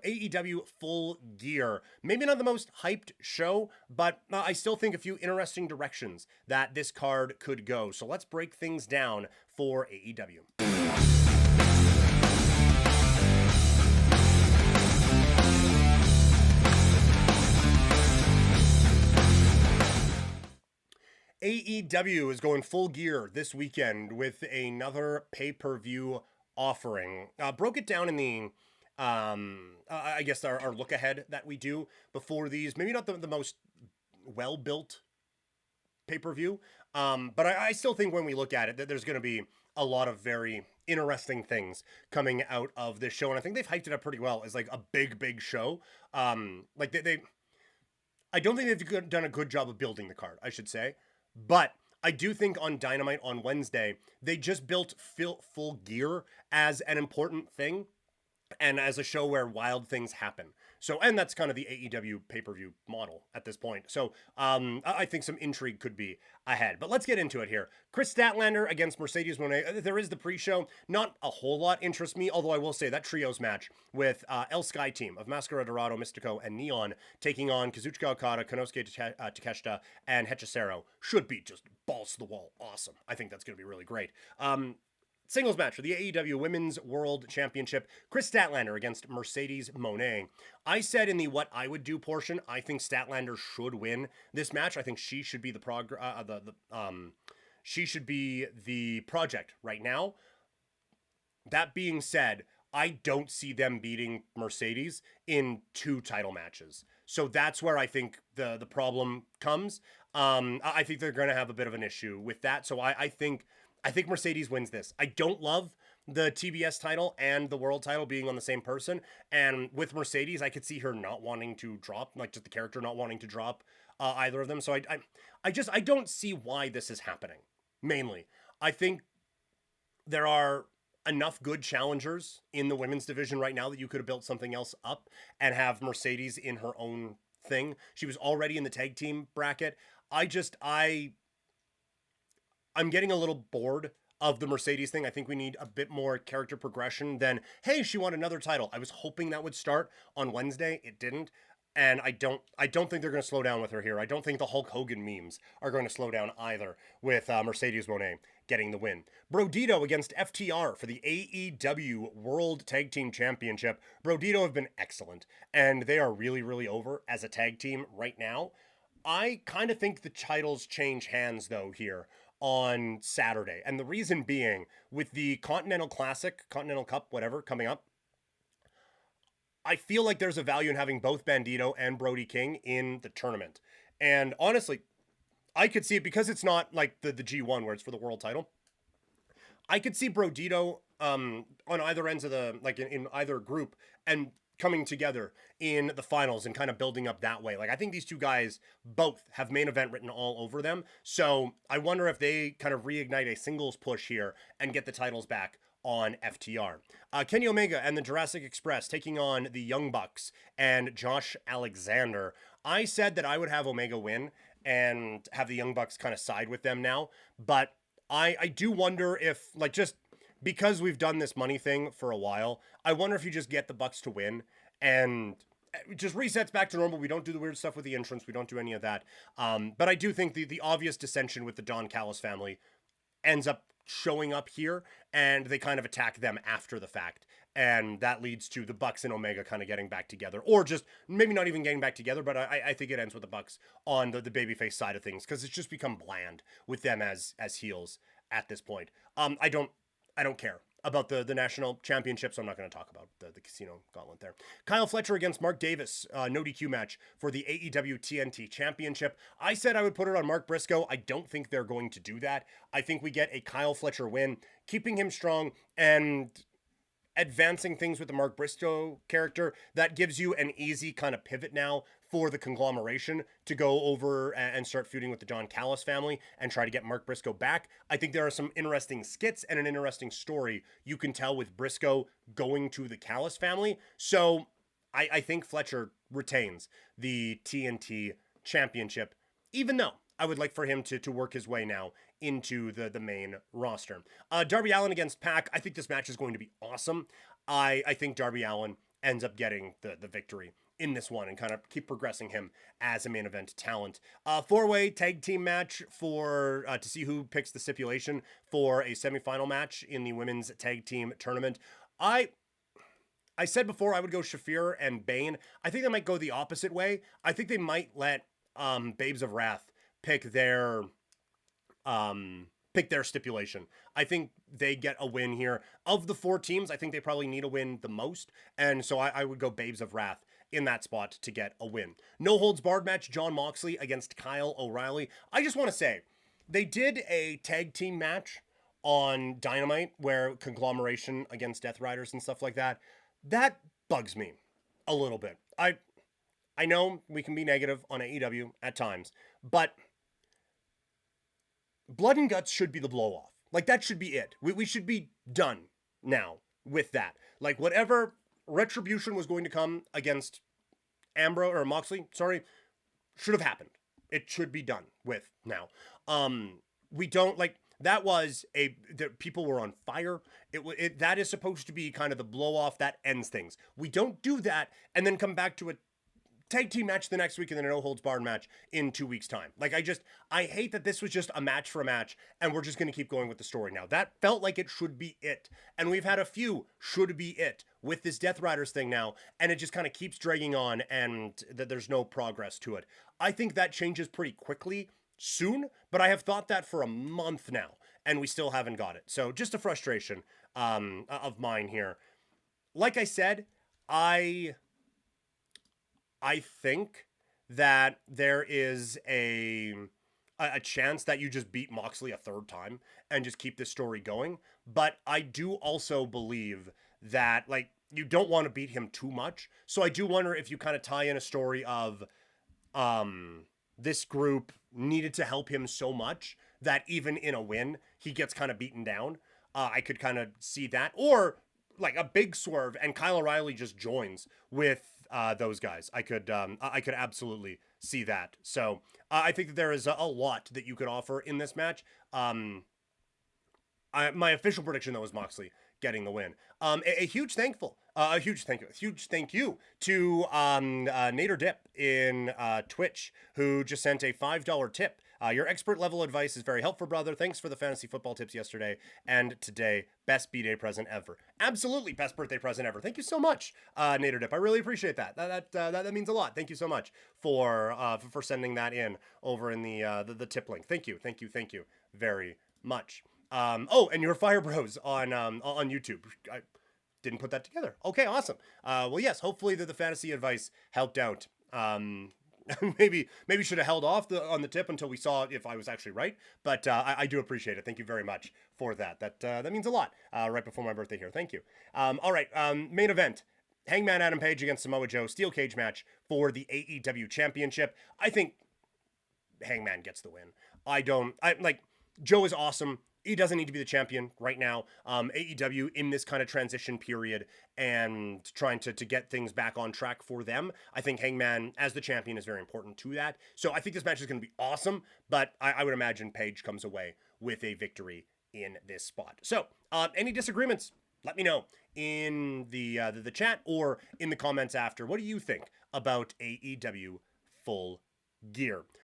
AEW Full Gear. Maybe not the most hyped show, but I still think a few interesting directions that this card could go. So let's break things down for AEW. AEW is going full gear this weekend with another pay-per-view offering. Broke it down in the I guess our look ahead that we do before these. Maybe not the most well built pay per view, but I still think when we look at it that there's going to be a lot of very interesting things coming out of this show, and I think they've hyped it up pretty well as like a big show. Like they I don't think they've done a good job of building the card, I should say, but I do think on Dynamite on Wednesday they just built full gear as an important thing and as a show where wild things happen. So, and that's kind of the AEW pay-per-view model at this point. So, I think some intrigue could be ahead. But let's get into it here. Kris Statlander against Mercedes Moné. There is the pre-show. Not a whole lot interests me, although I will say that trios match with El Sky team of Mascara Dorado, Mystico, and Neon taking on Kazuchika Okada, Konosuke Takeshita, and Hechicero should be just balls to the wall. Awesome. I think that's going to be really great. Singles match for the AEW Women's World Championship. Kris Statlander against Mercedes Moné. I said in the what I would do portion, I think Statlander should win this match. I think she should be she should be the project right now. That being said, I don't see them beating Mercedes in 2 title matches. So that's where I think the problem comes. I think they're going to have a bit of an issue with that. So I think Mercedes wins this. I don't love the TBS title and the world title being on the same person. And with Mercedes, I could see her not wanting to drop, like just the character not wanting to drop either of them. So I don't see why this is happening. Mainly, I think there are enough good challengers in the women's division right now that you could have built something else up and have Mercedes in her own thing. She was already in the tag team bracket. I'm getting a little bored of the Mercedes thing. I think we need a bit more character progression than, hey, she won another title. I was hoping that would start on Wednesday. It didn't. And I don't think they're going to slow down with her here. I don't think the Hulk Hogan memes are going to slow down either with Mercedes Moné getting the win. Brodyto against FTR for the AEW World Tag Team Championship. Brodyto have been excellent, and they are really over as a tag team right now. I kind of think the titles change hands, though, here on Saturday. And the reason being, with the Continental Classic, Continental Cup, whatever, coming up, I feel like there's a value in having both Bandido and Brody King in the tournament. And honestly, I could see it because it's not like the G1 where it's for the world title. I could see Brodyto on either ends of the, like in either group, and coming together in the finals and kind of building up that way. Like, I think these two guys both have main event written all over them. So I wonder if they kind of reignite a singles push here and get the titles back on FTR. Kenny Omega and the Jurassic Express taking on the Young Bucks and Josh Alexander. I said that I would have Omega win and have the Young Bucks kind of side with them now, but I do wonder if, like, just because we've done this money thing for a while, I wonder if you just get the Bucks to win and it just resets back to normal. We don't do the weird stuff with the entrance. We don't do any of that. But I do think the obvious dissension with the Don Callis family ends up showing up here, and they kind of attack them after the fact. And that leads to the Bucks and Omega kind of getting back together, or just maybe not even getting back together, but I think it ends with the Bucks on the babyface side of things, because it's just become bland with them as heels at this point. I don't care about the national championship, so I'm not going to talk about the casino gauntlet there. Kyle Fletcher against Mark Davis, no DQ match for the AEW TNT championship. I said I would put it on Mark Briscoe. I don't think they're going to do that. I think we get a Kyle Fletcher win, keeping him strong and advancing things with the Mark Briscoe character. That gives you an easy kind of pivot now for the conglomeration to go over and start feuding with the Don Callis family and try to get Mark Briscoe back. I think there are some interesting skits and an interesting story you can tell with Briscoe going to the Callis family. So I think Fletcher retains the TNT championship, even though I would like for him to work his way now into the main roster. Darby Allin against Pac. I think this match is going to be awesome. I think Darby Allin ends up getting the victory in this one and kind of keep progressing him as a main event talent. Four-way tag team match for to see who picks the stipulation for a semifinal match in the women's tag team tournament. I said before I would go Shafir and Bane. I think they might go the opposite way. I think they might let Babes of Wrath pick their stipulation. I think they get a win here. Of the 4 teams, I think they probably need a win the most, and so I would go Babes of Wrath in that spot to get a win. No holds barred match, Jon Moxley against Kyle O'Reilly. I just want to say, they did a tag team match on Dynamite where conglomeration against Death Riders and stuff like that. That bugs me a little bit. I know we can be negative on AEW at times, but Blood and Guts should be the blow off. Like, that should be it. We should be done now with that. Like, whatever retribution was going to come against Moxley, should have happened. It should be done with now. We don't, like, that was people were on fire. That is supposed to be kind of the blow off that ends things. We don't do that and then come back to a tag team match the next week and then a no holds barred match in 2 weeks time. Like, I hate that this was just a match for a match and we're just going to keep going with the story now. That felt like it should be it. And we've had a few should be it with this Death Riders thing now, and it just kind of keeps dragging on and that there's no progress to it. I think that changes pretty quickly soon, but I have thought that for a month now and we still haven't got it. So just a frustration of mine here. Like I said, I think that there is a chance that you just beat Moxley a third time and just keep this story going. But I do also believe that, like, you don't want to beat him too much. So I do wonder if you kind of tie in a story of this group needed to help him so much that even in a win, he gets kind of beaten down. I could kind of see that. Or like a big swerve and Kyle O'Reilly just joins with those guys. I could absolutely see that. So I think that there is a lot that you could offer in this match. My official prediction though is Moxley getting the win. A huge thank you to Nader Dip in Twitch, who just sent a $5 tip. Your expert level advice is very helpful, brother. Thanks for the fantasy football tips yesterday and today. Best B-Day present ever. Absolutely best birthday present ever. Thank you so much, Nader Dip. I really appreciate that. That means a lot. Thank you so much for sending that in over in the tip link. Thank you very much. And your Fire Bros on YouTube. I didn't put that together. Okay, awesome. Well, yes, hopefully the fantasy advice helped out. Maybe should have held off on the tip until we saw if I was actually right. But I do appreciate it. Thank you very much for that. That means a lot. Right before my birthday here. Thank you. All right. Main event. Hangman Adam Page against Samoa Joe. Steel cage match for the AEW Championship. I think Hangman gets the win. Joe is awesome. He doesn't need to be the champion right now. AEW in this kind of transition period and trying to get things back on track for them. I think Hangman as the champion is very important to that. So I think this match is going to be awesome, but I would imagine Page comes away with a victory in this spot. So any disagreements, let me know in the chat or in the comments after. What do you think about AEW Full Gear?